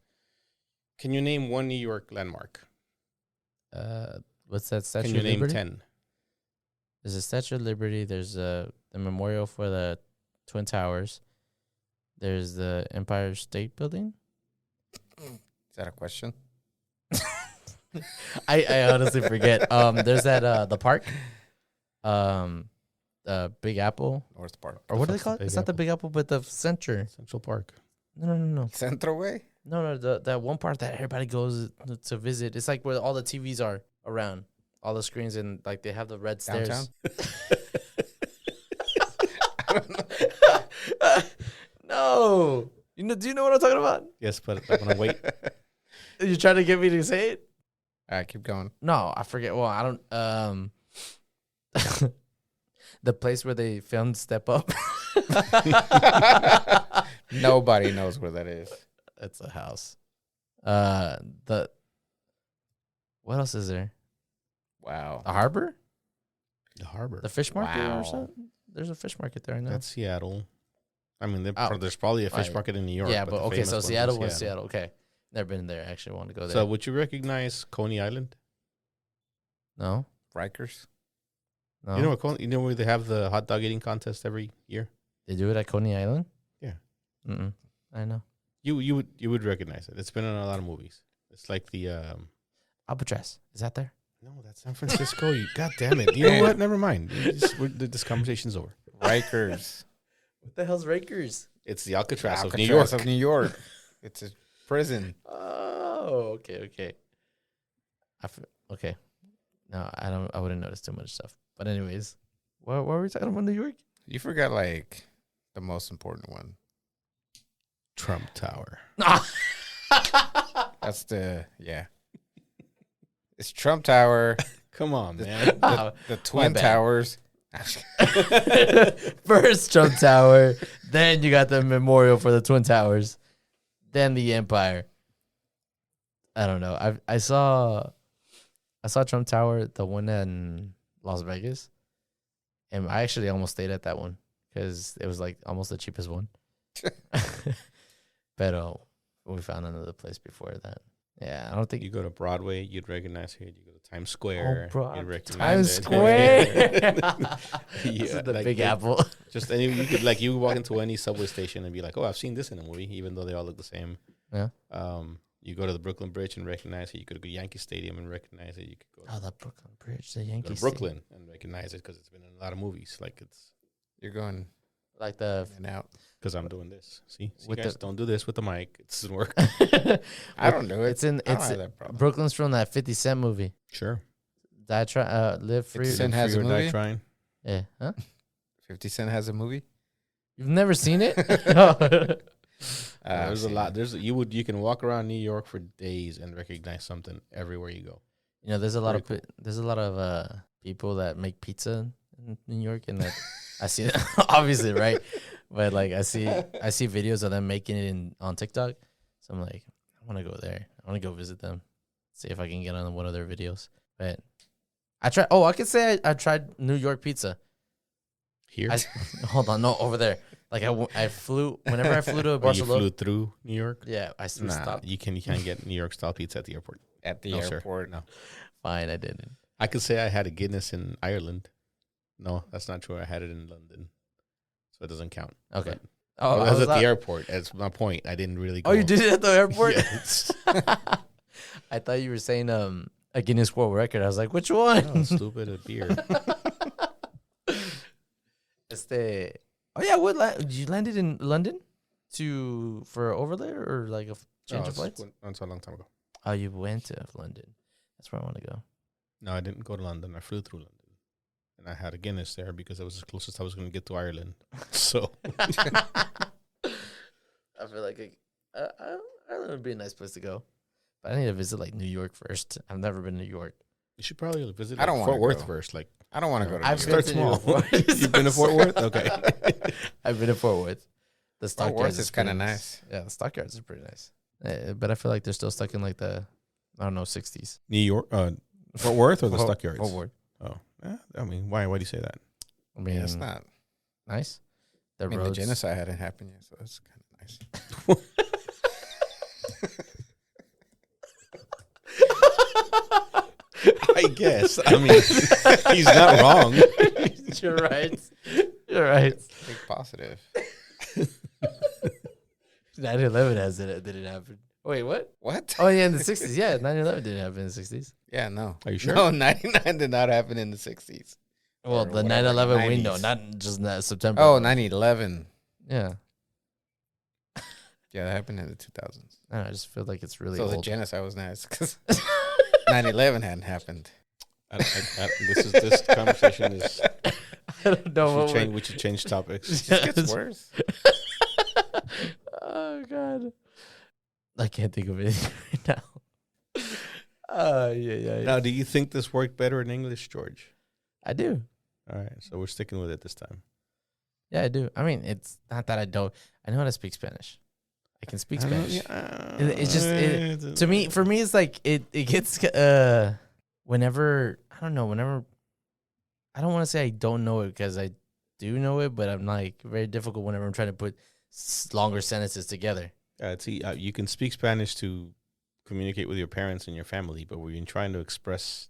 can you name one New York landmark? What's that Statue Can you of name Liberty? 10? There's a Statue of Liberty. There's the memorial for the Twin Towers. There's the Empire State Building. Is that a question? I honestly forget. There's that the park. Big Apple. North Park. Or what do they fuck's call the it? It's Big not the Big Apple, but the center. Central Park. No. Central Way? No, that one part that everybody goes to visit. It's like where all the TVs are around, all the screens, and like they have the red stairs. Downtown? No, do you know what I'm talking about? Yes, but I'm going to wait. You trying to get me to say it? All right, keep going. No, I forget. Well, I don't. The place where they filmed Step Up. Nobody knows where that is. It's a house. What else is there? Wow. The harbor? The harbor. The fish market Wow. or something? There's a fish market there, I know. That's Seattle. I mean, Oh. there's probably a fish Right. market in New York. yeah, but but the okay, famous so one's in Seattle was Seattle. Okay. Never been there. Actually want to go there. So would you recognize Coney Island? No? Rikers? No. You know what you know where they have the hot dog eating contest every year? They do it at Coney Island? Yeah. Mm-mm. I know. You would recognize it. It's been in a lot of movies. It's like the Albatross. Is that there? no, that's San Francisco. God damn it! You know what? Never mind. This conversation's over. Rikers. What the hell's Rakers? It's the Alcatraz of New Alcatraz York. of New York. It's a prison. Oh, okay. Okay. No, I wouldn't notice too much stuff. But anyways, what were we talking about New York? You forgot like the most important one. Trump Tower. That's it's Trump Tower, Come on, man. the Twin bad. Towers. First Trump Tower, then you got the memorial for the Twin Towers, then the Empire. I don't know. I saw Trump Tower, the one in Las Vegas, and I actually almost stayed at that one because it was like almost the cheapest one. But we found another place before that. Yeah, I don't think You go to Broadway, you'd recognize it. You go to Times Square, you'd recognize Times it. Square. This Yeah, is the like Big they- Apple. Just you walk into any subway station and be like, oh, I've seen this in a movie, even though they all look the same. Yeah. You go to the Brooklyn Bridge and recognize it. You could go to Yankee Stadium and recognize it. You could go Oh, the Brooklyn Bridge, the to Yankees. Brooklyn and recognize it because it's been in a lot of movies. Like it's You're going Like the in and out. because I'm doing this. See With guys, the- don't do this with the mic. It doesn't work. I don't do it. It's in I don't it's have that problem. Brooklyn's from that 50 Cent movie. Sure. Live free. 50 Cent has a Free or die movie? trying. Yeah. Huh? 50 Cent has a movie. You've never seen it? There's a lot. You can walk around New York for days and recognize something everywhere you go. You know, there's a lot of people that make pizza in New York, and that I see obviously, right? But like I see videos of them making it on TikTok. So I'm like, I want to go there. I want to go visit them, see if I can get on one of their videos. But I tried. Oh, I could say I tried New York pizza. Here, hold on, no, over there. Like I flew whenever I flew to Barcelona. You flew through New York. Yeah, stopped. You can't get New York style pizza at the airport. At the Sir. airport, No. Fine, I didn't. I could say I had a Guinness in Ireland. No, that's not true. I had it in London, so it doesn't count. Okay. But, I was at the airport. That's my point. I didn't really go. Oh, you did it at the airport? Yes. I thought you were saying a Guinness World Record. I was like, which one? Oh, stupid, a beer. Oh yeah, you landed in London for over there or like a change of flights? That's a long time ago. Oh, you went to London. That's where I want to go. No, I didn't go to London. I flew through London. And I had a Guinness there because it was the closest I was going to get to Ireland. So I feel like Ireland would be a nice place to go. But I need to visit like New York first. I've never been to New York. you should probably visit I don't Fort wanna Worth go. first. Like, I don't want to go to. I've New York. start small. Worth. You've been to Fort Worth? Okay. I've been to Fort Worth. The Fort Stockyards Worth is kind of pretty nice. Yeah, the Stockyards is pretty nice. But I feel like they're still stuck in like the, I don't know, 60s. New York, Fort Worth or the Stockyards? Fort Worth. Oh, yeah. I mean, why do you say that? I mean, Yeah, it's not. nice. The I mean, roads. the genocide hadn't happened yet, so it's kind of nice. I guess. I mean, he's not wrong. You're right. You're right. Think positive. 9/11 didn't happen. Wait, what? What? Oh, yeah, in the 60s. Yeah, 9/11 didn't happen in the 60s. Yeah, no. Are you sure? No, 99 did not happen in the 60s. Well, Or the whatever, 9/11 window, 90s. not just September. Oh, 9/11. Yeah. Yeah, that happened in the 2000s. I don't know, I just feel like it's really So the old. genocide was nice because 9/11 hadn't happened. This conversation is. I don't know what We should change topics. It just gets worse. Oh, God. I can't think of anything right now. Yeah. Now, do you think this worked better in English, George? I do. All right, so we're sticking with it this time. Yeah, I do. I mean, it's not that I don't. I know how to speak Spanish. I can speak Spanish. It's just for me, it's like it gets whenever I don't know. Whenever I don't want to say I don't know it because I do know it, but I'm like very difficult whenever I'm trying to put longer sentences together. You can speak Spanish to communicate with your parents and your family, but when you're trying to express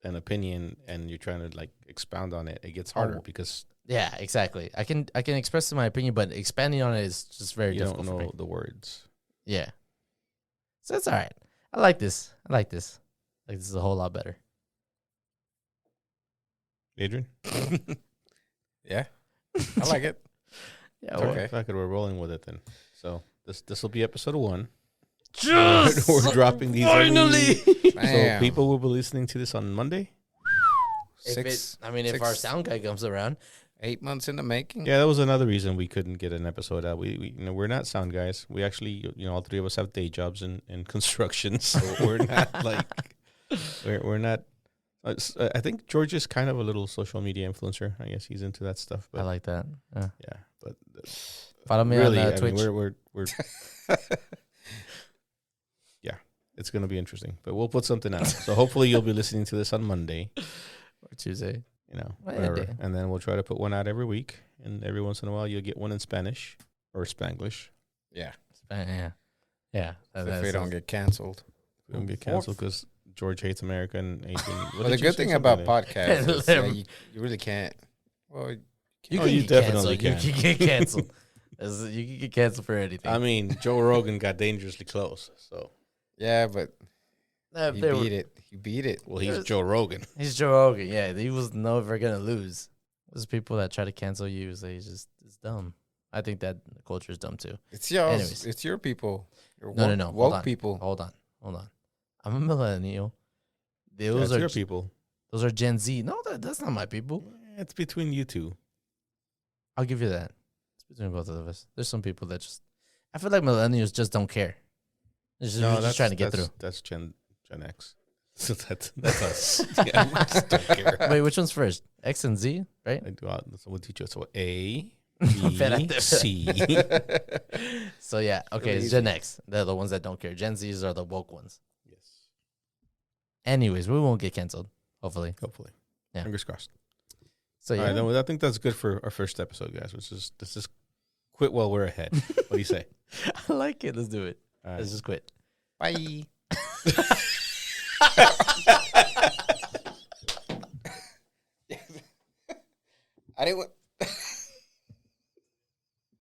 an opinion and you're trying to like expound on it, it gets harder because Yeah, exactly. I can express my opinion, but expanding on it is just very you difficult don't for know me. the words. Yeah. So it's all right. I like this. Like this is a whole lot better. Adrian? Yeah, I like it. Yeah. Okay. Fuck it, we're rolling with it then. So this will be episode 1. Just We're dropping these finally. So Bam. people will be listening to this on Monday. Six, if our sound guy comes around, 8 months in the making. Yeah, that was another reason we couldn't get an episode out. We we're not sound guys. We actually, all three of us have day jobs in construction, so we're not like we're not. I think George is kind of a little social media influencer. I guess he's into that stuff. But I like that. Yeah. yeah, but Follow me really, on I mean, Twitch. we're yeah, it's gonna be interesting. But we'll put something out. So hopefully you'll be listening to this on Monday Or Tuesday. whatever. day. And then we'll try to put one out every week. And every once in a while, you'll get one in Spanish or Spanglish. Yeah. Yeah. If we don't get canceled. We don't get canceled because George hates America and Adrian. Well, the good thing about podcasts is you really can't. Well, You definitely can. You can get canceled. You can get canceled for anything. I mean, Joe Rogan got dangerously close. So, yeah, but he They were- beat it. He beat it. well, he's Joe Rogan. He's Joe Rogan. Yeah, he was never gonna lose. Those people that try to cancel you, it's dumb. I think that the culture is dumb too. It's yours. Anyways. It's your people. Your No. woke Hold on. people. Hold on. I'm a millennial. Those That's are your people. Those are Gen Z. No, that's not my people. It's between you two. I'll give you that. It's between both of us. There's some people that just, I feel like millennials just don't care. They're just trying to get through. That's Gen X. So that's us. Yeah, we just don't care. Wait, which one's first? X and Z, right? So we'll teach you. So A, B, C. So yeah, okay, it's Gen X. They're the ones that don't care. Gen Zs are the woke ones. Yes. Anyways, we won't get canceled. Hopefully. Yeah. Fingers crossed. So yeah, all right, then, I think that's good for our first episode, guys. Let's just quit while we're ahead. What do you say? I like it. Let's do it. Right. Let's just quit. Bye. I didn't.